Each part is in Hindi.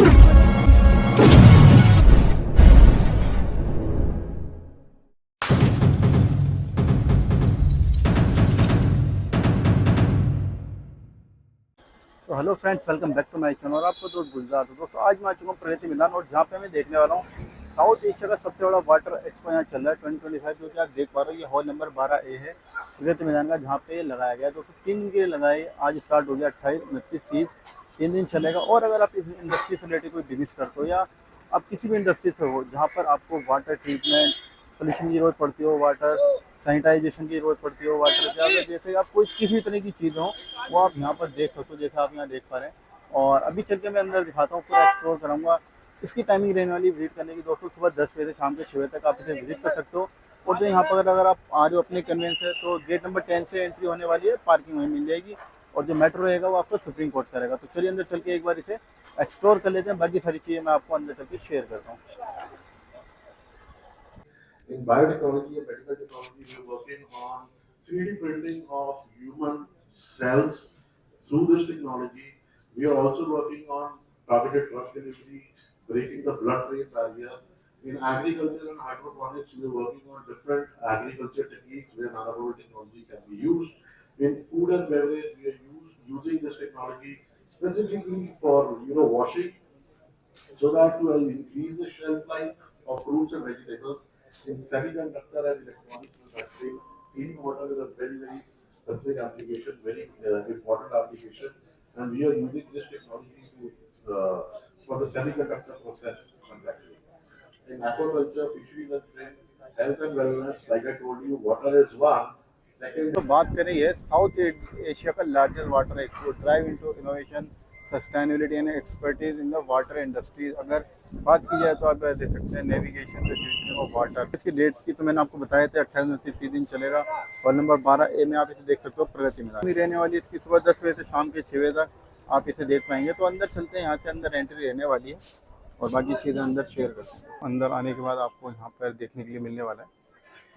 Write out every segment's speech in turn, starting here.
तो hello friends, welcome back to my channel. और आपको दोस्त गुलजार। तो दोस्तों आज मैं आ चुका हूँ प्रगति मैदान, और जहाँ पे मैं देखने वाला हूँ साउथ एशिया का सबसे बड़ा वाटर एक्सपो यहाँ चल रहा है 2025, जो कि आप देख पा रहे हो। ये हॉल नंबर 12A है प्रगति मैदान का, जहाँ पे लगाया गया है। दोस्तों 3 दिन के लिए लगाए, आज स्टार्ट हो गया 28, 29, 30, 3 दिन चलेगा। और अगर आप इस इंडस्ट्री से रिलेटेड कोई बिजनेस करते हो, या आप किसी भी इंडस्ट्री से हो जहाँ पर आपको वाटर ट्रीटमेंट सोल्यूशन की जरूरत पड़ती हो, वाटर सैनिटाइजेशन की जरूरत पड़ती हो, वाटर क्या जैसे आप कोई किसी भी तरह की चीज़ हो, वो आप यहाँ पर देख सकते हो, जैसे आप यहाँ देख पा रहे हैं। और अभी चल के मैं अंदर दिखाता हूँ, पूरा एक्सप्लोर कराऊंगा। इसकी टाइमिंग रहने वाली विजिट करने की दोस्तों सुबह 10 बजे से शाम के 6 बजे तक आप इसे विजिट कर सकते हो। और जो यहाँ पर अगर आप आ रहे हो अपने कन्वेंस से, तो गेट नंबर 10 से एंट्री होने वाली है, पार्किंग वहीं मिल जाएगी। और जो मेट्रो रहेगा वो आपको सुप्रीम कोर्ट करेगा। तो चलिए अंदर चल के एक बार इसे एक्सप्लोर कर लेते हैं। बाकी सारी चीज़ें मैं आपको अंदर चल के शेयर करता हूँ। In biotechnology and medical technology, we are working on 3D printing of human cells through this technology. We are also working on targeted drug delivery, breaking the blood-brain barrier. In agriculture and hydroponics, we are working on different agriculture techniques where nanobubble technology can be used. In food and beverage, we are using this technology specifically for washing, so that to increase the shelf life of fruits and vegetables. In semiconductor and electronics manufacturing, clean water is a very specific application, very important application, and we are using this technology for the semiconductor process manufacturing. In aquaculture, fisheries and trade, health and wellness, like I told you, water is one. Second, तो बात करें ये साउथ एशिया का largest water expo, drive into innovation sustainability and expertise in the water industry. अगर बात की जाए तो आप देख सकते हैं navigation the future of water. इसकी डेट्स की तो मैंने आपको बताया था, 28, 29, 3 दिन चलेगा। हॉल नंबर 12A में आप इसे देख सकते हो, प्रगति मैदान में रहने वाली। इसकी सुबह 10 बजे से शाम के 6 बजे तक आप इसे देख पाएंगे। तो अंदर चलते हैं, यहाँ से अंदर एंट्री रहने वाली है और बाकी चीज़ें अंदर शेयर करते हैं। अंदर आने के बाद आपको यहाँ पर देखने के लिए मिलने वाला है,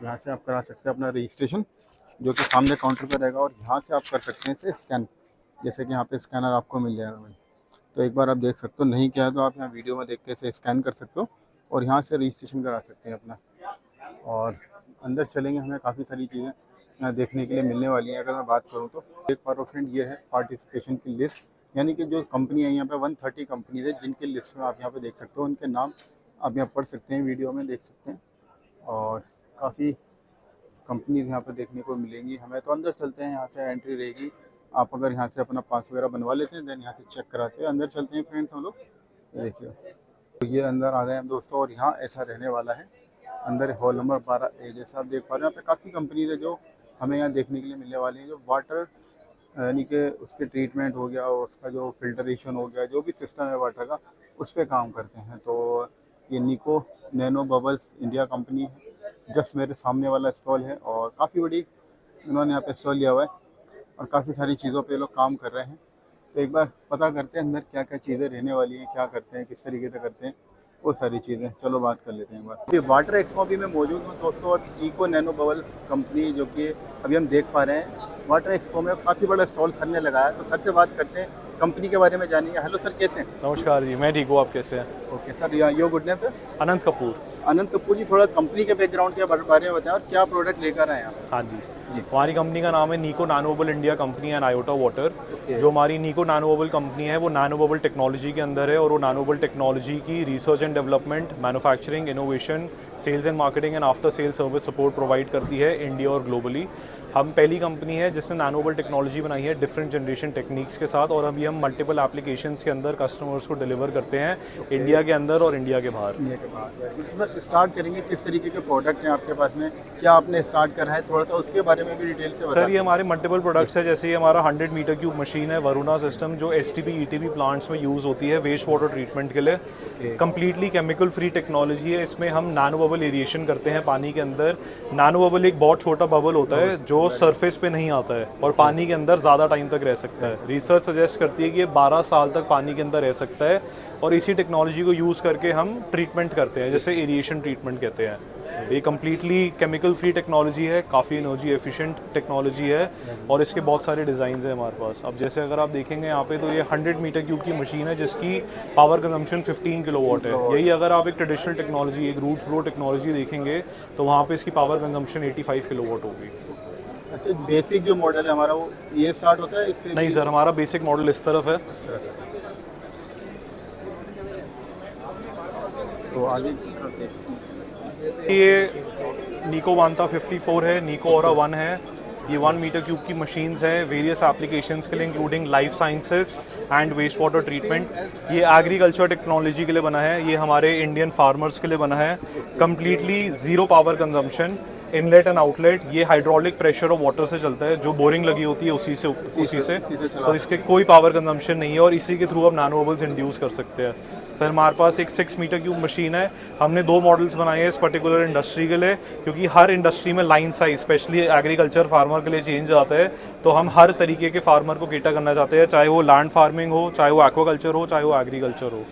यहाँ से आप करा सकते हैं अपना रजिस्ट्रेशन, जो कि सामने काउंटर पर रहेगा। और यहाँ से आप कर सकते हैं इसे स्कैन, जैसे कि यहाँ पे स्कैनर आपको मिल जाएगा भाई। तो एक बार आप देख सकते हो, नहीं किया है तो आप यहाँ वीडियो में देख के इसे स्कैन कर सकते हो और यहाँ से रजिस्ट्रेशन करा सकते हैं अपना। और अंदर चलेंगे, हमें काफ़ी सारी चीज़ें यहाँ देखने के लिए मिलने वाली हैं। अगर मैं बात करूँ तो एक बार फ्रेंड, ये है पार्टिसिपेशन की लिस्ट, यानी कि जो कंपनी है यहाँ पे 130 कंपनीज है, जिनकी लिस्ट में आप यहाँ पे देख सकते हो। उनके नाम आप यहाँ पढ़ सकते हैं, वीडियो में देख सकते हैं। और काफ़ी कंपनीज यहाँ पे देखने को मिलेंगी हमें। तो अंदर चलते हैं, यहाँ से एंट्री रहेगी। आप अगर यहाँ से अपना पास वगैरह बनवा लेते हैं, देन यहाँ से चेक कराते हैं। अंदर चलते हैं फ्रेंड्स हम लोग, देखिए। तो ये अंदर आ गए हम दोस्तों, और यहाँ ऐसा रहने वाला है। अंदर हॉल नंबर 12A जैसा आप देख पा रहे हैं, यहाँ पे काफ़ी कंपनीज है जो हमें यहाँ देखने के लिए मिलने वाली हैं, जो वाटर यानी कि उसके ट्रीटमेंट हो गया, उसका जो फिल्टरेशन हो गया, जो भी सिस्टम है वाटर का, उस पर काम करते हैं। तो ये निको नैनो बबल्स इंडिया कंपनी है, जस्ट मेरे सामने वाला स्टॉल है। और काफ़ी बड़ी इन्होंने यहाँ पे स्टॉल लिया हुआ है और काफ़ी सारी चीज़ों पे लोग काम कर रहे हैं। तो एक बार पता करते हैं अंदर क्या क्या चीज़ें रहने वाली हैं, क्या करते हैं, किस तरीके से करते हैं, वो सारी चीज़ें। चलो बात कर लेते हैं एक बार। अभी वाटर एक्सपो भी मैं मौजूद हूँ दोस्तों, और इको नैनो बबल्स कंपनी, जो कि अभी हम देख पा रहे हैं वाटर एक्सपो में काफ़ी बड़ा स्टॉल सर ने लगाया। तो सर से बात करते हैं, कंपनी के बारे में जानेंगे। हेलो सर, कैसे हैं? नमस्कार जी, मैं ठीक हूँ, आप कैसे हैं? Okay sir, your good name sir? Anant Kapoor. Anant Kapoor ji, थोड़ा कंपनी के बैकग्राउंड के बारे में बताएं, और क्या प्रोडक्ट लेकर आए हैं आप? हाँ जी, हमारी कंपनी का नाम है Niko nanobubble India company and iota water. Okay. जो हमारी निको नैनोबबल कंपनी है वो नैनोबबल टेक्नोलॉजी के अंदर है, और वो नैनोबबल टेक्नोलॉजी की research and development, manufacturing, innovation, sales and marketing and after sale service support provide करती है इंडिया और ग्लोबली। हम पहली कंपनी है जिसने नैनोबल टेक्नोलॉजी बनाई है डिफरेंट जनरेशन टेक्निक्स के साथ, और अभी हम मल्टीपल एप्लीकेशंस के अंदर कस्टमर्स को डिलीवर करते हैं इंडिया के अंदर और इंडिया के बाहर। इंडिया के बाहर। तो सर स्टार्ट करेंगे, किस तरीके के प्रोडक्ट हैं आपके पास में, क्या आपने स्टार्ट करा है, थोड़ा सा उसके बारे में भी डिटेल से बताएं। सर ये हमारे मल्टीपल प्रोडक्ट्स है, जैसे ये हमारा 100 मीटर क्यूब मशीन है वरुणा सिस्टम, जो STP ETP प्लांट्स में यूज़ होती है वेस्ट वाटर ट्रीटमेंट के लिए। कंप्लीटली केमिकल फ्री टेक्नोलॉजी है। इसमें हम नैनो बबल एरिएशन करते हैं पानी के अंदर। नैनो बबल एक बहुत छोटा बबल होता है जो जो सरफेस पे नहीं आता है और पानी के अंदर ज़्यादा टाइम तक रह सकता है। रिसर्च सजेस्ट करती है कि ये 12 साल तक पानी के अंदर रह सकता है और इसी टेक्नोलॉजी को यूज़ करके हम ट्रीटमेंट करते हैं, जैसे एरिएशन ट्रीटमेंट कहते हैं। ये कम्प्लीटली केमिकल फ्री टेक्नोलॉजी है, काफ़ी एनर्जी एफिशिएंट टेक्नोलॉजी है और इसके बहुत सारे डिज़ाइंस हैं हमारे पास। अब जैसे अगर आप देखेंगे यहाँ पे तो ये 100 मीटर क्यूब की मशीन है जिसकी पावर कंजम्पशन 15 किलोवाट है। यही अगर आप एक ट्रेडिशनल टेक्नोलॉजी, एक रूट्स प्रो टेक्नोलॉजी देखेंगे तो वहाँ पे इसकी पावर कंजम्पशन 85 किलोवाट होगी। अच्छा, बेसिक जो मॉडल है हमारा वो ये स्टार्ट होता है इससे? नहीं सर, हमारा बेसिक मॉडल इस तरफ है। तो आगे ये निको वांता 54 है, निको ओरा 1 है। ये 1 मीटर क्यूब की मशीन्स है वेरियस एप्लीकेशंस के लिए, including life sciences and waste water treatment. ये एग्रीकल्चर टेक्नोलॉजी के लिए बना है, ये हमारे इंडियन फार्मर्स के लिए बना है। Completely zero power consumption, inlet and outlet. ये हाइड्रोलिक प्रेशर और वाटर से चलता है, जो बोरिंग लगी होती है उसी से तो इसके कोई पावर कंजम्पशन नहीं है और इसी के थ्रू आप नैनो बबल्स इंड्यूस कर सकते हैं। फिर हमारे पास एक 6 मीटर क्यूब मशीन है। हमने 2 मॉडल्स बनाए हैं इस पर्टिकुलर इंडस्ट्री के लिए, क्योंकि हर इंडस्ट्री में line size specially agriculture farmer के लिए चेंज आता है। तो हम हर तरीके के फार्मर को केटर करना चाहते हैं, चाहे वो लैंड फार्मिंग हो, चाहे वो एक्वाकल्चर हो, चाहे वो एग्रीकल्चर हो।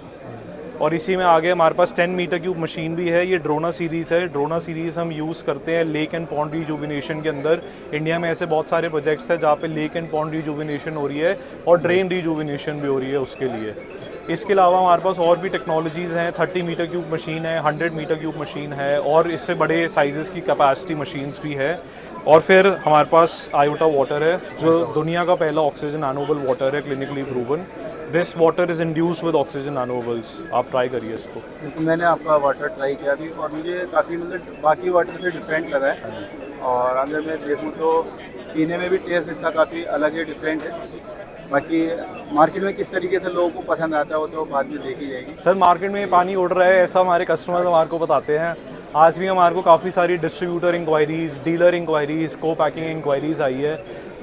और इसी में आगे हमारे पास 10 मीटर क्यूब मशीन भी है। ये ड्रोना सीरीज़ है। ड्रोना सीरीज़ हम यूज़ करते हैं लेक एंड पॉन्ड रिजुविनेशन के अंदर। इंडिया में ऐसे बहुत सारे प्रोजेक्ट्स हैं जहाँ पे लेक एंड पॉन्ड रिजुविनेशन हो रही है और ड्रेन रिजुविनेशन भी हो रही है उसके लिए। इसके अलावा हमारे पास और भी टेक्नोलॉजीज़ हैं। 30 मीटर क्यूब मशीन है, 100 मीटर क्यूब मशीन है और इससे बड़े साइज़ेस की कैपेसिटी मशीन्स भी है। और फिर हमारे पास आयोटा वाटर है, जो दुनिया का पहला ऑक्सीजन नैनोबल वाटर है, clinically proven. This water is induced with oxygen nanobubbles. आप ट्राई करिए इसको। तो मैंने आपका वाटर ट्राई किया अभी और मुझे काफ़ी मतलब बाकी वाटर से डिफरेंट लगा है। और अगर मैं देखूँ तो पीने में भी टेस्ट इसका काफ़ी अलग है, डिफरेंट है। बाकी मार्केट में किस तरीके से लोगों को पसंद आता है वो तो बाद में देखी जाएगी। सर, मार्केट में पानी उड़ रहा है ऐसा हमारे कस्टमर्स हमारे को बताते हैं। आज भी हमारे को काफ़ी सारी डिस्ट्रीब्यूटर इंक्वायरीज, डीलर इंक्वायरीज, को पैकिंग इंक्वायरीज आई है।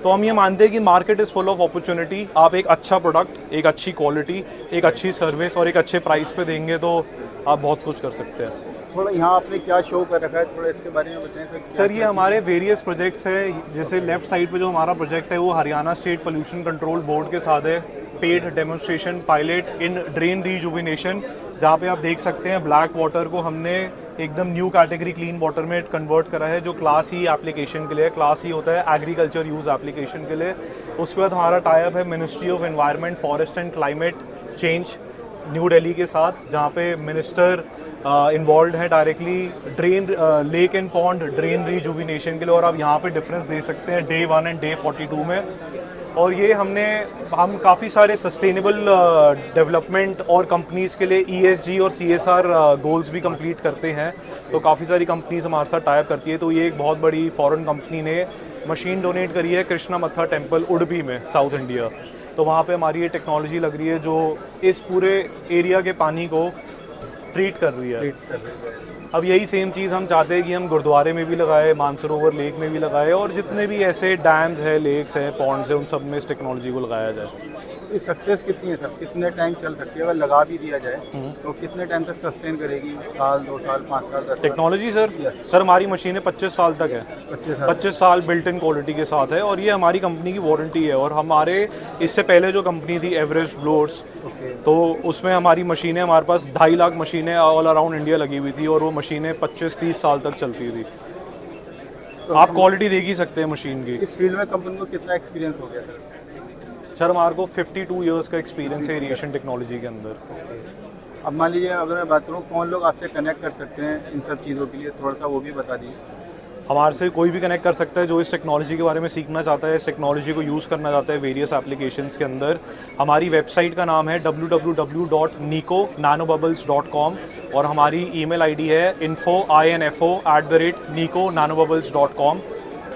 तो हम ये मानते हैं कि market is full of opportunity. आप एक अच्छा प्रोडक्ट, एक अच्छी क्वालिटी, एक अच्छी सर्विस और एक अच्छे प्राइस पे देंगे तो आप बहुत कुछ कर सकते हैं। थोड़ा यहाँ आपने क्या शो कर रखा है, थोड़ा इसके बारे में बताएं सर। ये हमारे वेरियस प्रोजेक्ट्स है। जैसे लेफ्ट साइड पे जो हमारा प्रोजेक्ट है वो Haryana state pollution control board के साथ है। Paid demonstration pilot in drain rejuvenation, जहाँ पे आप देख सकते हैं ब्लैक वाटर को हमने एकदम न्यू कैटेगरी क्लीन वाटर में कन्वर्ट करा है, जो क्लास ई एप्लीकेशन के लिए। क्लास ई होता है एग्रीकल्चर यूज़ एप्लीकेशन के लिए। उसके बाद हमारा टाइप है ministry of environment, forest and climate change new Delhi के साथ, जहाँ पे मिनिस्टर इन्वॉल्व है directly drain, lake and pond drain rejuvenation के लिए। और आप यहाँ पे डिफरेंस दे सकते हैं डे 1 एंड डे 42 में। और ये हम काफ़ी सारे सस्टेनेबल डेवलपमेंट और कंपनीज़ के लिए ESG और CSR गोल्स भी कंप्लीट करते हैं। तो काफ़ी सारी कंपनीज हमारे साथ टाइप करती है। तो ये एक बहुत बड़ी फॉरेन कंपनी ने मशीन डोनेट करी है कृष्णा मत्था टेम्पल उडुपी में, साउथ इंडिया। तो वहाँ पे हमारी ये टेक्नोलॉजी लग रही है जो इस पूरे एरिया के पानी को ट्रीट कर रही है। अब यही सेम चीज़ हम चाहते हैं कि हम गुरुद्वारे में भी लगाए, मानसरोवर लेक में भी लगाए और जितने भी ऐसे डैम्स हैं, लेक्स हैं, पॉन्ड्स हैं, उन सब में इस टेक्नोलॉजी को लगाया जाए। सक्सेस कितनी है सर, कितने टाइम चल सकती है? अगर लगा भी दिया जाए तो कितने टाइम तक सस्टेन करेगी? साल, 2 साल, 5 साल, 10 साल? टेक्नोलॉजी सर हमारी मशीनें 25 साल तक है। 25 साल बिल्ट इन क्वालिटी के साथ है और ये हमारी कंपनी की वारंटी है। और हमारे इससे पहले जो कंपनी थी एवरेस्ट ब्लोअर्स, तो उसमें हमारी मशीनें, हमारे पास 2.5 लाख मशीनें ऑल अराउंड इंडिया लगी हुई थी और वो मशीनें 25-30 साल तक चलती थी। तो आप क्वालिटी देख ही सकते हैं मशीन की। इस फील्ड में कंपनी को कितना एक्सपीरियंस हो गया सर? सर हमारे को 52 इयर्स का एक्सपीरियंस है एरिएशन टेक्नोलॉजी के अंदर। अब मान लीजिए अगर मैं बात करूँ कौन लोग आपसे कनेक्ट कर सकते हैं इन सब चीज़ों के लिए, थोड़ा सा वो भी बता दीजिए। हमारे से कोई भी कनेक्ट कर सकता है जो इस टेक्नोलॉजी के बारे में सीखना चाहता है, इस टेक्नोलॉजी को यूज़ करना चाहता है वेरियस एप्लीकेशंस के अंदर। हमारी वेबसाइट का नाम है www.niconanobubbles.com और हमारी ईमेल आईडी है info@niconanobubbles.com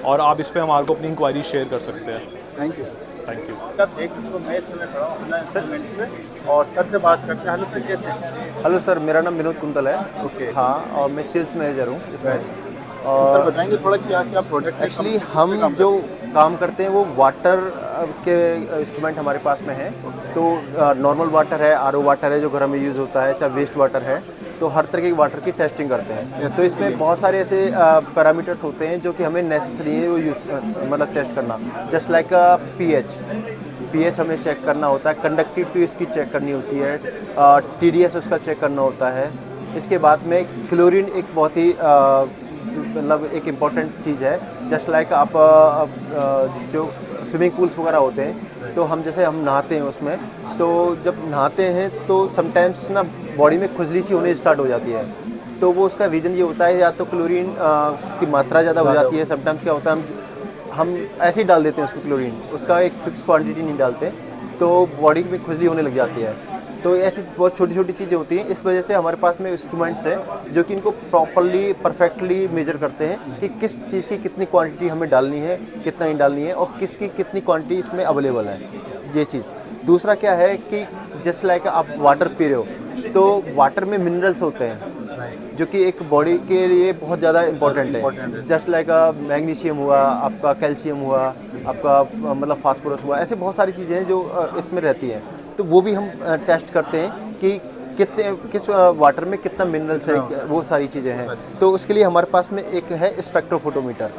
और आप इस पर हमारे को अपनी इंक्वायरी शेयर कर सकते हैं। Thank you. Thank you. आप देख सकते हो मैं इस समय खड़ा हूँ अपना इंस्ट्रूमेंट पे और सर से बात करते हैं। हेलो सर, कैसे हैं? हेलो सर, मेरा नाम विनोद कुंतल है। ओके। हाँ, और मैं सेल्स मैनेजर हूँ इसमें। सर बताएंगे थोड़ा क्या क्या प्रोडक्ट है? एक्चुअली हम जो काम करते हैं वो वाटर के इंस्ट्रूमेंट हमारे पास में है। तो नॉर्मल वाटर है, आरओ वाटर है जो घर में यूज़ होता है, चाहे वेस्ट वाटर है, तो हर तरह के वाटर की टेस्टिंग करते हैं। तो इसमें बहुत सारे ऐसे पैरामीटर्स होते हैं जो कि हमें नेसेसरी है वो मतलब टेस्ट करना। जस्ट लाइक पीएच हमें चेक करना होता है, कंडक्टिविटी उसकी चेक करनी होती है, टीडीएस उसका चेक करना होता है। इसके बाद में क्लोरीन एक बहुत ही मतलब एक इम्पॉर्टेंट चीज़ है। जस्ट लाइक आप जो स्विमिंग पूल्स वगैरह होते हैं, तो हम जैसे हम नहाते हैं उसमें, तो जब नहाते हैं तो समटाइम्स ना बॉडी में खुजली सी होने स्टार्ट हो जाती है। तो वो उसका रीज़न ये होता है या तो क्लोरीन की मात्रा ज़्यादा हो जाती है। समटाइम्स क्या होता है हम ऐसे ही डाल देते हैं उसमें क्लोरीन, उसका एक फिक्स क्वांटिटी नहीं डालते, तो बॉडी में खुजली होने लग जाती है। तो ऐसी बहुत छोटी छोटी चीज़ें होती हैं। इस वजह से हमारे पास में इंस्ट्रूमेंट्स हैं जो कि इनको प्रॉपरली परफेक्टली मेजर करते हैं कि किस चीज़ की कितनी क्वांटिटी हमें डालनी है, कितना नहीं डालनी है, और किसकी कितनी क्वांटिटी इसमें अवेलेबल है, ये चीज़। दूसरा क्या है कि जस्ट लाइक आप वाटर पी रहे हो, तो वाटर में मिनरल्स होते हैं जो कि एक बॉडी के लिए बहुत ज़्यादा इम्पोर्टेंट है। जस्ट लाइक मैग्नीशियम हुआ, आपका कैल्शियम हुआ, आपका मतलब फास्फोरस हुआ, ऐसे बहुत सारी चीज़ें हैं जो इसमें रहती हैं। तो वो भी हम टेस्ट करते हैं कि किस वाटर में कितना मिनरल्स है, वो सारी चीज़ें हैं। तो उसके लिए हमारे पास में एक है स्पेक्ट्रोफोटोमीटर।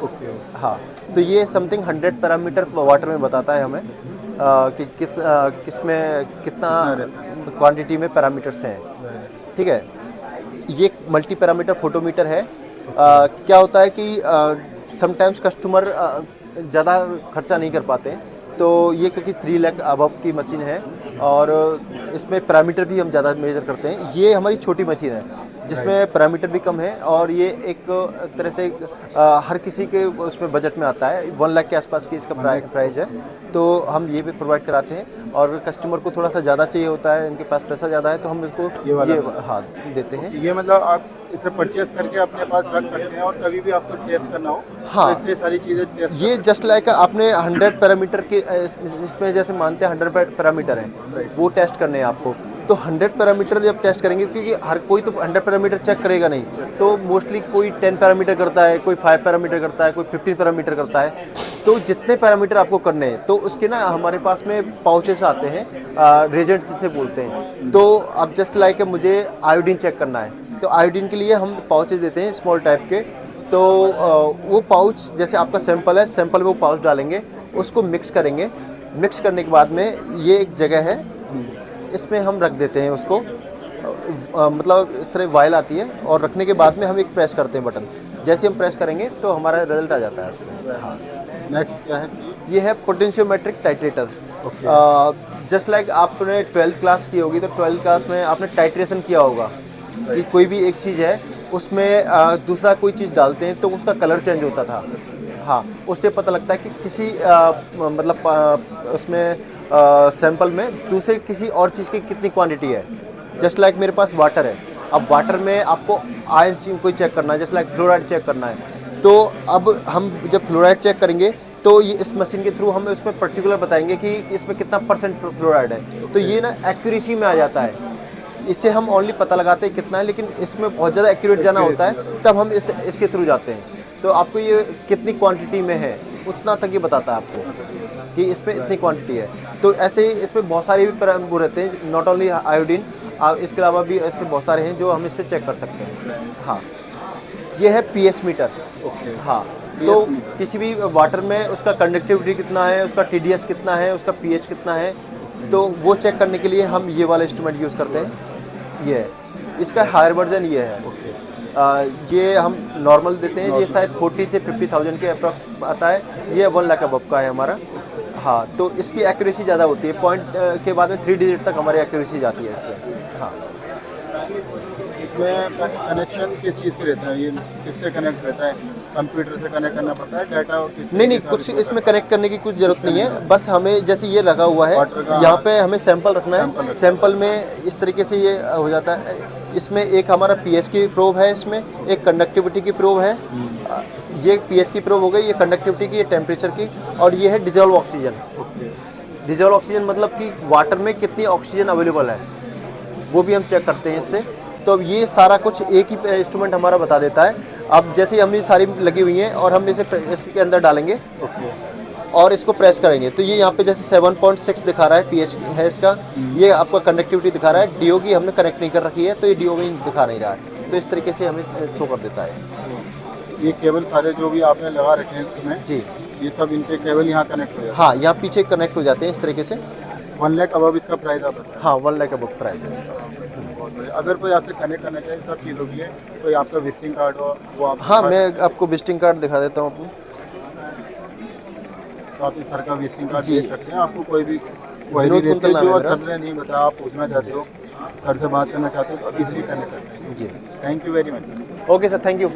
हाँ, तो ये समथिंग 100 पैरामीटर वाटर में बताता है हमें कि किस में कितना क्वांटिटी में पैरामीटर्स हैं। ठीक है, ये मल्टी पैरामीटर फोटोमीटर है। क्या होता है कि समटाइम्स कस्टमर ज़्यादा खर्चा नहीं कर पाते, तो ये क्योंकि 3 लाख अबव की मशीन है और इसमें पैरामीटर भी हम ज़्यादा मेजर करते हैं। ये हमारी छोटी मशीन है जिसमें पैरामीटर भी कम है, और ये एक तरह से हर किसी के उसमें बजट में आता है। 1 लाख के आसपास की इसका प्राइस है, तो हम ये भी प्रोवाइड कराते हैं। और कस्टमर को थोड़ा सा ज़्यादा चाहिए होता है, उनके पास पैसा ज़्यादा है, तो हम इसको ये हाँ देते हैं। ये मतलब आप इसे परचेस करके अपने पास रख सकते हैं और कभी भी आपको टेस्ट करना हो, हाँ, तो इससे सारी चीज़ें टेस्ट ये जस्ट लाइक आपने 100 पैरामीटर के इसमें जैसे मानते हैं 100 पैरामीटर हैं, वो टेस्ट करने हैं आपको। तो 100 पैरामीटर जब टेस्ट करेंगे, क्योंकि हर कोई तो 100 पैरामीटर चेक करेगा नहीं, तो मोस्टली कोई 10 पैरामीटर करता है, कोई 5 पैरामीटर करता है, कोई 15 पैरामीटर करता है। तो जितने पैरामीटर आपको करने हैं, तो उसके ना हमारे पास में पाउचेस आते हैं, रेजेंट जिसे बोलते हैं। तो अब जस्ट लाइक मुझे आयोडीन चेक करना है, तो आयोडीन के लिए हम पाउचेस देते हैं स्मॉल टाइप के। तो वो पाउच जैसे आपका सैंपल है, सैंपल में वो पाउच डालेंगे, उसको मिक्स करेंगे। मिक्स करने के बाद में ये एक जगह है, इसमें हम रख देते हैं उसको, मतलब इस तरह वायल आती है, और रखने के बाद में हम एक प्रेस करते हैं बटन। जैसे हम प्रेस करेंगे तो हमारा रिजल्ट आ जाता है उसमें। हाँ, नेक्स्ट क्या है? ये है पोटेंशियोमेट्रिक टाइट्रेटर। जस्ट लाइक आपने 12th क्लास की होगी, तो 12th क्लास में आपने टाइट्रेशन किया होगा कि कोई भी एक चीज़ है उसमें दूसरा कोई चीज़ डालते हैं तो उसका कलर चेंज होता था। हाँ, उससे पता लगता है कि किसी मतलब उसमें सैंपल में दूसरे किसी और चीज़ की कितनी क्वांटिटी है। जस्ट लाइक मेरे पास वाटर है, अब वाटर में आपको आयरन कोई चेक करना है, जस्ट लाइक फ्लोराइड चेक करना है। तो अब हम जब फ्लोराइड चेक करेंगे, तो ये इस मशीन के थ्रू हमें उसमें पर्टिकुलर बताएंगे कि इसमें कितना % फ्लोराइड है। तो ये ना एक्यूरेसी में आ जाता है, इससे हम ओनली पता लगाते हैं कितना है, लेकिन इसमें बहुत ज़्यादा एक्यूरेट जाना होता है, तब हम इसके थ्रू जाते हैं। तो आपको ये कितनी क्वांटिटी में है उतना तक ये बताता है आपको कि इसमें इतनी क्वांटिटी है। तो ऐसे ही इसमें बहुत सारे भी वो रहते हैं, नॉट ओनली आयोडीन, इसके अलावा भी ऐसे बहुत सारे हैं जो हम इससे चेक कर सकते हैं। हाँ, ये है पीएच मीटर। हाँ, तो किसी भी वाटर में उसका कंडक्टिविटी कितना है, उसका टीडीएस कितना है, उसका पीएच कितना है, तो वो चेक करने के लिए हम ये वाला इंस्ट्रूमेंट यूज़ करते हैं। ये है, इसका हायर वर्जन ये है। ये हम नॉर्मल देते हैं, ये शायद 40 से 50,000 के अप्रॉक्स आता है। ये 1 लाख अबव का है हमारा। हाँ, तो इसकी एक्यूरेसी ज़्यादा होती है, पॉइंट के बाद में 3 डिजिट तक हमारी एक्यूरेसी जाती है इसमें। हाँ, इसमें कनेक्शन किस चीज़ के रहता है? ये किससे कनेक्ट रहता है? कंप्यूटर से कनेक्ट करना पड़ता है डाटा? नहीं, कुछ इसमें कनेक्ट करने की कुछ ज़रूरत नहीं है। बस हमें जैसे ये लगा हुआ है, यहाँ पे हमें सैंपल रखना है। सैंपल में इस तरीके से ये हो जाता है। इसमें एक हमारा पीएच की प्रोब है, इसमें एक कंडक्टिविटी की प्रोब है। ये पीएच की प्रोब हो गई, ये कंडक्टिविटी की, ये टेम्परेचर की, और ये है डिजॉल्व ऑक्सीजन। डिजॉल्व ऑक्सीजन मतलब कि वाटर में कितनी ऑक्सीजन अवेलेबल है, वो भी हम चेक करते हैं इससे। तो ये सारा कुछ एक ही इंस्ट्रूमेंट हमारा बता देता है। अब जैसे हमने सारी लगी हुई हैं और हम इसे इसके अंदर डालेंगे, और इसको प्रेस करेंगे तो ये यहाँ पे जैसे 7.6 दिखा रहा है पीएच है इसका, ये आपका कनेक्टिविटी दिखा रहा है। डीओ की हमने कनेक्ट नहीं कर रखी है तो ये डीओ में दिखा नहीं रहा है, तो इस तरीके से हमें शो कर देता है। ये केबल सारे जो भी आपने लगा रखे हैं इसमें जी ये सब इनके केबल यहाँ कनेक्ट हो जाते हाँ, यहाँ पीछे कनेक्ट हो जाते हैं इस तरीके से। हैं। 1 लाख अब इसका प्राइस आप बताएं। हाँ 1 लाख का बुक प्राइस है इसका। बहुत बढ़िया। अगर कोई आपसे कनेक्ट करना चाहे सब चीज़ों के लिए, कोई आपका विजिटिंग कार्ड हो वो आप हाँ मैं आपको विजिटिंग कार्ड दिखा देता हूँ अपनी। तो आप इस सर का विजिटिंग कार्ड जी। देख सकते हैं। आपको कोई भी क्वेरी विनोद रहती है कुंतल नाम जो है मेरा। सर ने नहीं बताया, आप पूछना चाहते हो, सर से बात करना चाहते हो तो आप इजीली कनेक्ट करते हैं। जी thank you very much. Okay sir, thank you.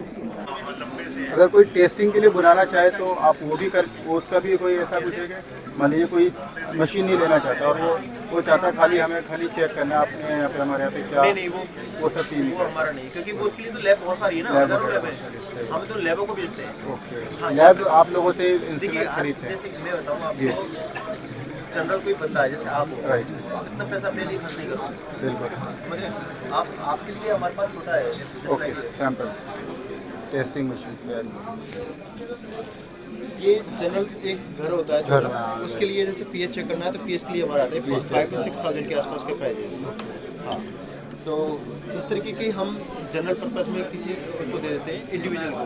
अगर कोई टेस्टिंग के लिए बुलाना चाहे तो आप वो भी कर, उसका भी कोई ऐसा कुछ है कि मान लीजिए कोई मशीन नहीं लेना चाहता और वो चाहता है खाली हमें खाली चेक करना है आपने यहाँ पे हमारे यहाँ पे क्या नहीं वो सब चीज़ वो हमारा नहीं, क्योंकि वो उसके लिए तो लैब बहुत सारी है ना, लैब हजारों लैब है। है, हम तो लैबों को बेचते हैं। ओके लैब आप लोगों से देखिए इंस्ट्रूमेंट आप खरीदते हैं। जैसे मैं बताऊँ आपको, जनरल कोई बंदा है जैसे आप हो, राइट। आप इतना पैसा अपने लिए खर्च नहीं करोगे, बिल्कुल। समझे? आप आपके लिए हमारे पास छोटा है just okay like this। Sample testing machine ये जनरल एक घर होता है घर, छोटा, हाँ, उसके लिए जैसे पीएच चेक करना है तो पीएच के लिए हमारा आता है 5 to 6,000 के आसपास के प्राइस है इसका। हाँ तो इस तरीके के हम जनरल पर्पस में किसी को दे देते हैं इंडिविजुअल को।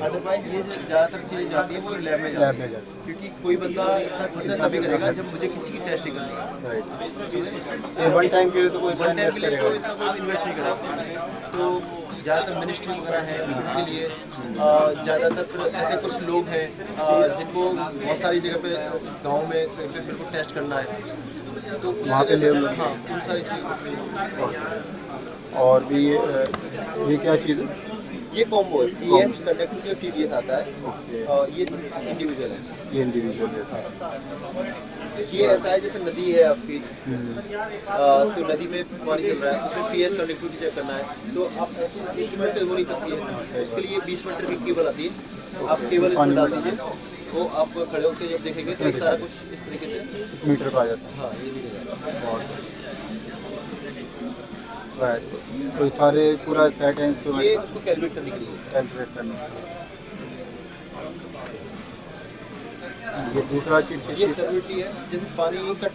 अदरवाइज ये जो ज़्यादातर चीज़ें जाती है वो लैब में जाती है, क्योंकि कोई बंदा इतना खर्चा तभी करेगा जब मुझे किसी की टेस्टिंग करनी है। राइट। ये वन टाइम के लिए तो कोई इतना वन टाइम इन्वेस्ट के लिए करेगा। तो इतना कोई इन्वेस्ट नहीं करेगा। तो ज़्यादातर मिनिस्ट्री वगैरह है उनके लिए, ज़्यादातर फिर ऐसे कुछ लोग हैं जिनको बहुत सारी जगह पे गांव में कहीं पे बिल्कुल टेस्ट करना है, तो उस वहाँ पे जगह ले लो। हाँ उन सारी चीज़। और भी ये क्या चीज़ है? ये कॉम्बो है, पीएच कंडक्टिविटी और टीडीएस आता है, और ये इंडिविजुअल है। ये इंडिविजुअल है। ये ऐसा है जैसे नदी है आपकी, तो नदी में पानी चल रहा है, उसमें पीएच कनेक्टिविटी चेक करना है, तो आप ऐसे इंस्ट्रूमेंट से वो नहीं सकती है, उसके लिए 20 मीटर की केबल आती है, आप केबल इसमें डाल दीजिए, वो आप खड़े होकर जब देखेंगे तो ये सारा कुछ इस तरीके से मीटर का आ जाता है। हाँ ये दिखेगा। राइट। तो ये सारे पूरा सेट है ये इंस्ट्रूमेंट उसको कैलकुलेट करने के लिए। कैलकुलेट करने के लिए। ये दूसरा चीज ये थर्मिटी है, जैसे पानी का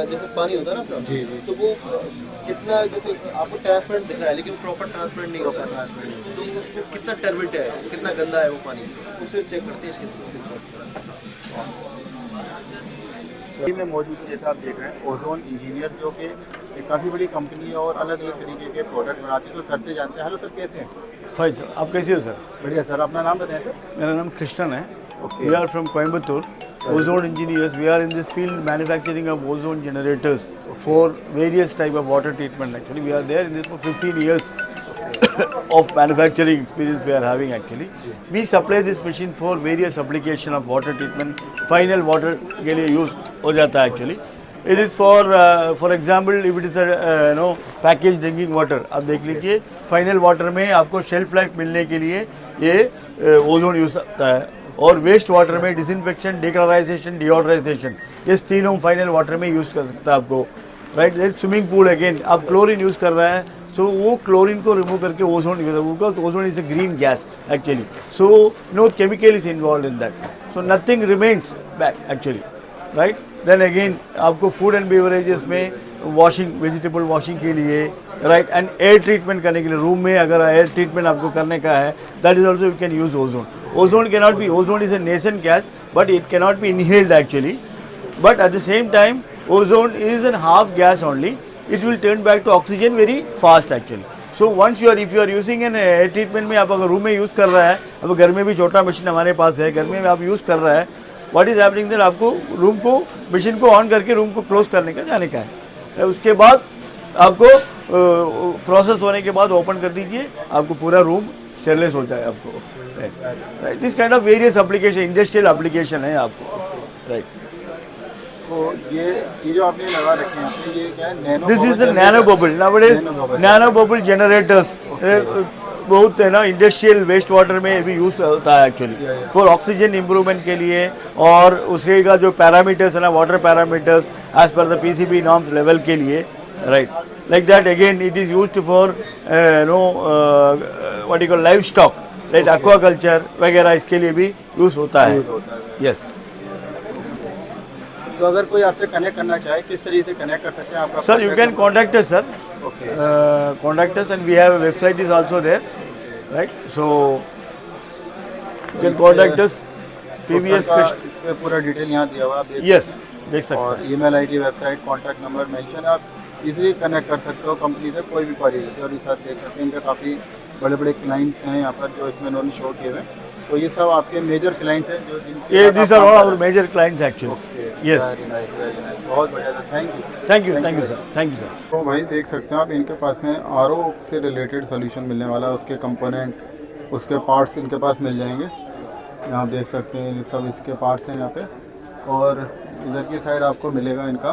जैसे पानी होता है ना अपना, जी, जी। तो वो कितना जैसे आपको ट्रांसपेरेंट दिख रहा है लेकिन प्रॉपर ट्रांसपेरेंट नहीं होता है, तो उसमें कितना टर्बिट है, कितना गंदा है वो पानी, उसे चेक करते हैं इसके थ्रू। में मौजूद है, जैसा आप देख रहे हैं ओजोन इंजीनियर, जो कि एक काफ़ी बड़ी कंपनी है और अलग अलग तरीके के प्रोडक्ट बनाते हैं। तो सर से जानते हैं। हेलो सर, कैसे हैं? फाइन सर, आप कैसे हो सर? बढ़िया सर, अपना नाम बताएं सर। मेरा नाम कृष्णन है। Okay. We are from Coimbatore, ozone engineers. We are in this field manufacturing of ozone generators for various type of water treatment. Actually, we are there in this for 15 years of manufacturing experience we are having actually. We supply this machine for various application of water treatment. Final water के लिए use हो जाता है actually. It is for example if it is a packaged drinking water. आप देख लीजिए final water में आपको shelf life मिलने के लिए ये ओजोन यूज होता है, और वेस्ट वाटर में डिसइंफेक्शन, डिकलराइजेशन, डिओडराइजेशन, ये तीनों फाइनल वाटर में यूज़ कर सकता है आपको। राइट। स्विमिंग पूल अगेन आप क्लोरीन यूज़ कर रहा है, सो वो क्लोरीन को रिमूव करके ओजोन यूज होगा। तो ozone is a green gas actually, so no chemical is involve in that, so nothing remains back actually. Right. Then again आपको फूड एंड बेवरेजेस में वॉशिंग, वेजिटेबल वॉशिंग के लिए, राइट, एंड एयर ट्रीटमेंट करने के लिए रूम में अगर एयर ट्रीटमेंट आपको करने का है, that is also you can use ozone. Ozone cannot be, ozone is a nascent gas, but it cannot be inhaled actually. But at the same time, ozone is a half gas only. It will turn back to oxygen very fast actually. So once if you are using an air treatment में आप अगर रूम में यूज़ कर रहा है, अब घर में भी छोटा मशीन हमारे पास है, घर में आप यूज़ कर रहा है, what is happening that आपको रूम को, मशीन को ऑन करके रूम को क्लोज करने का जाने का है। उसके बाद आपको प्रोसेस होने के बाद ओपन कर दीजिए, आपको पूरा रूम स्टेरलेस हो जाए आपको। Right. This kind of various application, industrial application है आपको। राइट। तो ये जो आपने लगा रखे हैं यहाँ पे, ये क्या है? Nano this is nano bubble, nowadays nano bubble generators बहुत है ना, इंडस्ट्रियल वेस्ट वाटर में भी यूज होता है एक्चुअली फॉर ऑक्सीजन इम्प्रूवमेंट के लिए, और उसी का जो पैरामीटर्स है ना, water parameters as per the PCB norms level के लिए। Right. Like that again it is used for what you call livestock, right, aquaculture वगैरह इसके लिए भी यूज होता है। यस। तो अगर कोई आपसे कनेक्ट करना चाहे किस तरीके से कनेक्ट कर सकते हैं आपका? Sir, you can contact us, sir. Okay Contact us, and we have a website is also there, right? So you can contact us. PVS Special. इसमें पूरा डिटेल यहाँ दिया हुआ है, आप देख Yes, सकते देख हैं। सकते और हैं. Email ID, website, contact number mention, आप इजीली कनेक्ट कर सकते हो कंपनी से, कोई भी क्वारी है। और इस साथ देख सकते हैं इनके काफ़ी बड़े बड़े क्लाइंट्स हैं यहाँ पर जो इसमें उन्होंने शो किए हुए हैं। तो ये सब आपके मेजर क्लाइंट्स हैं जो जिनके Yeah, साथ these आप are काम all कर our major clients actually. रहे हैं। Yes. Very nice, very nice. बहुत बढ़िया था, thank you. Thank you, sir. Thank you, sir. तो भाई देख सकते हैं आप इनके पास में आरओ से रिलेटेड सोल्यूशन मिलने वाला है, उसके कंपोनेंट, उसके पार्ट्स इनके पास मिल जाएंगे। यहाँ देख सकते हैं ये सब इसके पार्ट्स हैं यहाँ पे। और इधर की साइड आपको मिलेगा इनका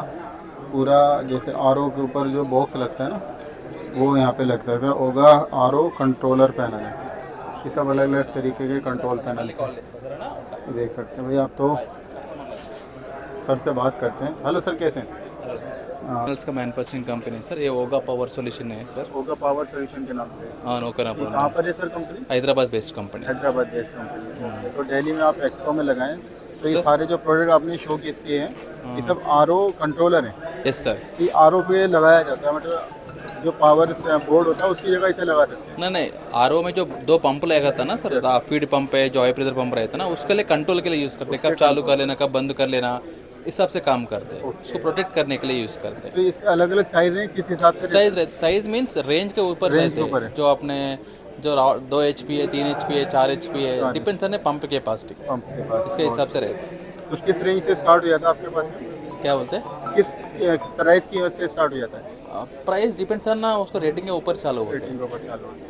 पूरा, जैसे आरओ के ऊपर जो बॉक्स लगता है ना, वो यहाँ पे लगता है। होगा आरओ कंट्रोलर पैनल है, ये सब अलग अलग तरीके के कंट्रोल पैनल हैं। देख सकते हैं भाई आप। तो सर से बात करते हैं। हेलो सर, कैसे हैं? पैनल्स का मैन्युफैक्चरिंग कंपनी है सर। ये ओगा पावर सॉल्यूशन है सर। होगा पावर सोल्यूशन के नाम से। हाँ, ये कहाँ नौकरापुर पर है sir company? Hyderabad based company है सर। Hyderabad based company. तो दिल्ली में आप एक्सपो में लगाएं तो ये सारे जो प्रोडक्ट आपने शो केस किए हैं ये सब आरओ कंट्रोलर हैं। Yes sir. ये आरओ पे लगाया जाता है, मतलब जो पावर बोर्ड होता है उसकी जगह इसे लगा सकते हैं। नहीं, आरओ में जो 2 पंप लगा था ना सर, फीड पंप है जो हाई प्रेशर पंप रहता है ना, उसके लिए कंट्रोल के लिए यूज़ करते हैं। कब चालू कर लेना, कब बंद कर लेना, इस हिसाब से काम करते हैं। उसको प्रोटेक्ट करने के लिए यूज़ करते हैं। तो इसके अलग अलग साइज हैं, किस हिसाब से? साइज मीन्स रेंज के ऊपर रेंज रहते के ऊपर हैं। है। जो अपने जो 2 HP है, 3 HP है, 4 HP है, डिपेंड्स है पंप के कैपेसिटी, पंप के पास इसके हिसाब से रहते हैं। तो किस रेंज से स्टार्ट हो जाता है आपके पास? क्या बोलते हैं? किस प्राइस की वजह से स्टार्ट हो जाता है? प्राइस डिपेंड्स है ना, उसको रेटिंग के ऊपर चालू होते हैं। रेटिंग के ऊपर चालू होता है।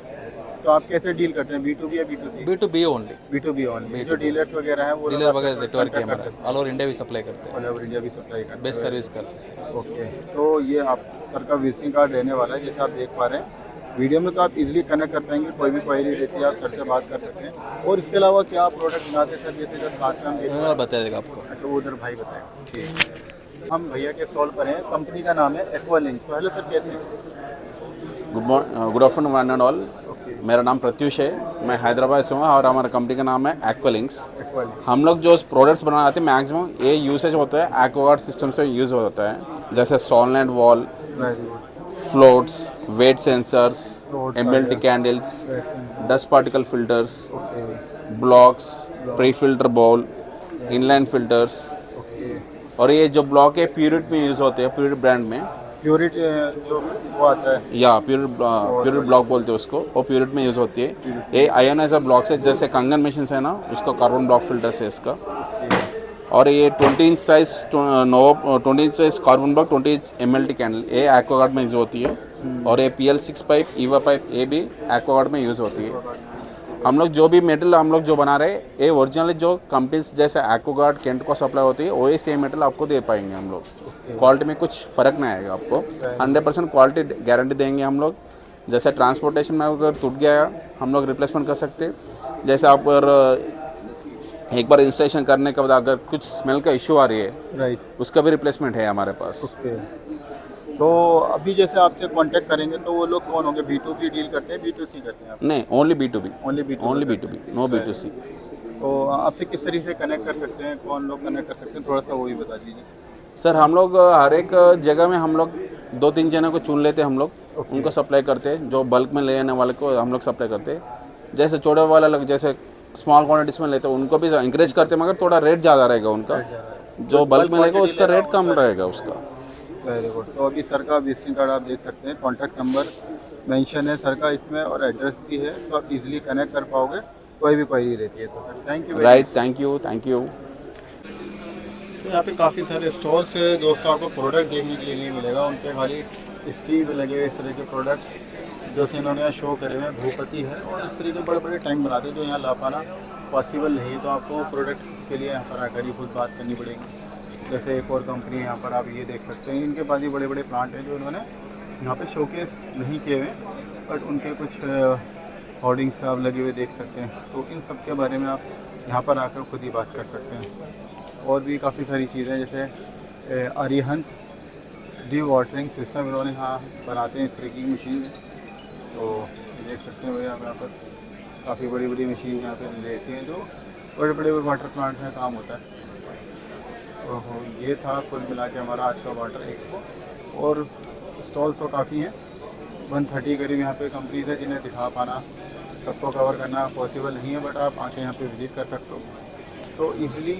तो आप कैसे डील करते हैं, B2B या B2C? B2B only. B2B only. जो डीलर्स वगैरह हैं वो डीलर वगैरह नेटवर्क के हमारे ऑल ओवर इंडिया भी सप्लाई करते हैं, ऑल ओवर इंडिया भी सप्लाई करते हैं। बेस्ट सर्विस करते हैं। ओके, तो ये आप सर का विजिटिंग कार्ड रहने वाला है, जैसे आप देख पा रहे हैं वीडियो में। तो आप इजीली कनेक्ट कर पाएंगे, कोई भी क्वेरी रहती है आप सर से बात कर सकते हैं। और इसके अलावा क्या आप प्रोडक्ट बनाते हैं सर, जैसे इधर साथ में हम देख उन्होंने बताया देगा आपको। तो वो उधर भाई बताएं। ठीक, हम भैया के स्टॉल पर हैं, कंपनी का नाम है एक्वालिंक। तो हेलो सर, कैसे हैं? Good afternoon one and all. मेरा नाम प्रत्युष है, मैं हैदराबाद से हूँ और हमारा कंपनी का नाम है एक्वालिंक्स। एक्वालिंक। हम लोग जो प्रोडक्ट्स बनाते हैं मैक्सिमम ये यूसेज होता है एक्वागार्ड सिस्टम से यूज़ होता है, जैसे solenoid valve, very good. Floats, wet sensors, Floats MLT are candles, dust particle filters, okay blocks, pre filter ball, inline filters. Okay. और ये जो ब्लॉक है प्यूरिट में यूज़ होते हैं, प्यूरिट ब्रांड में। प्योरिट जो वो आता है, या प्यूरिट ब्लॉक बोलते हैं उसको, वो प्यूरिट में यूज़ होती है। ये आयोनाइजर ब्लॉक्स है, जैसे कंगन मशीन है ना, उसका कार्बन ब्लॉक फिल्टर्स है इसका। और ये 20 inch size 20 inch size carbon block, 20 inch MLT candle, ये एक्वागार्ड में यूज़ होती है। और ये PL6 पाइप, ईवा पाइप, ये भी एक्वागार्ड में यूज़ होती है। हम लोग जो भी मेटल हम लोग जो बना रहे हैं, ये ओरिजिनली जो कंपनीज जैसे एक्वागार्ड, केंट को सप्लाई होती है, वही सेम मेटल आपको दे पाएंगे हम लोग। क्वालिटी में कुछ फ़र्क नहीं आएगा आपको, 100% क्वालिटी गारंटी देंगे हम लोग। जैसे ट्रांसपोर्टेशन में अगर टूट गया हम लोग रिप्लेसमेंट कर सकते हैं। जैसे आप अगर एक बार इंस्टॉलेशन करने के बाद अगर कुछ स्मेल का इशू आ रही है, राइट। उसका भी रिप्लेसमेंट है हमारे पास। ओके, तो अभी जैसे आपसे कांटेक्ट करेंगे तो वो लोग कौन होंगे? B2B डील करते हैं, B2C करते हैं आप? नहीं, only B2B, only B2B। Only B2B, no B2C। तो आपसे किस तरीके से कनेक्ट कर सकते हैं, कौन लोग कनेक्ट कर सकते हैं, थोड़ा सा वो भी बता दीजिए। सर हम लोग हर एक जगह में हम लोग 2-3 जनों को चुन लेते हैं, हम लोग उनको सप्लाई करते हैं। जो बल्क में लेने वाले को हम लोग सप्लाई करते हैं। जैसे छोटे वाला लोग जैसे स्मॉल क्वांटिटीज में लेते हैं, उनको भी इंकरेज करते हैं, मगर थोड़ा रेट ज़्यादा रहेगा उनका। जो बल्क में लेगा उसका रेट कम रहेगा उसका। Very good. तो अभी सर का विजिटिंग कार्ड आप देख सकते हैं, कॉन्टैक्ट नंबर मेंशन है सर का इसमें और एड्रेस भी है, तो आप इजीली कनेक्ट कर पाओगे, कोई भी क्वेरी रहती है तो। Sir thank you. Right, thank you, thank you. तो यहाँ पे काफ़ी सारे स्टोर्स है दोस्तों, आपको प्रोडक्ट देखने के लिए नहीं मिलेगा। उनके खाली स्क्रीन पे लगे हुए इस तरह के प्रोडक्ट जैसे इन्होंने यहाँ शो करे हुए हैं, भूपति है और इस तरह के बड़े बड़े टैंक बनाते हैं जो यहाँ ला पाना पॉसिबल नहीं है। तो आपको प्रोडक्ट के लिए यहाँ पर आकर ही खुद बात करनी पड़ेगी। जैसे एक और कंपनी है यहाँ पर, आप ये देख सकते हैं, इनके पास भी बड़े बड़े प्लांट हैं जो उन्होंने यहाँ पे शोकेस नहीं किए हुए, बट उनके कुछ होर्डिंग्स आप लगे हुए देख सकते हैं। तो इन सब के बारे में आप यहाँ पर आकर खुद ही बात कर सकते हैं। और भी काफ़ी सारी चीज़ें जैसे अरिहंत डी वाटरिंग सिस्टम इन्होंने यहाँ बनाते हैं, इस तरह की मशीन है। तो देख सकते हैं भैया यहाँ पर काफ़ी बड़ी बड़ी मशीन यहाँ पे रहती हैं जो बड़े बड़े वाटर प्लांट में काम होता है। तो ये था कुल मिला के हमारा आज का वाटर एक्सपो। और स्टॉल तो काफ़ी हैं, 130 करीब यहाँ पे कंपनीज है जिन्हें दिखा पाना, सबको कवर करना पॉसिबल नहीं है, बट आप आके यहाँ पे विजिट कर सकते हो। तो ईजिली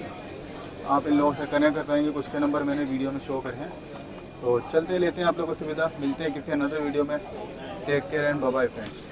आप इन लोगों से कनेक्ट कर पाएंगे, कुछ के नंबर मैंने वीडियो में शो करे हैं। तो चलते लेते हैं आप लोगों से विदा, मिलते हैं किसी अनदर वीडियो में। Take care and bye bye friends.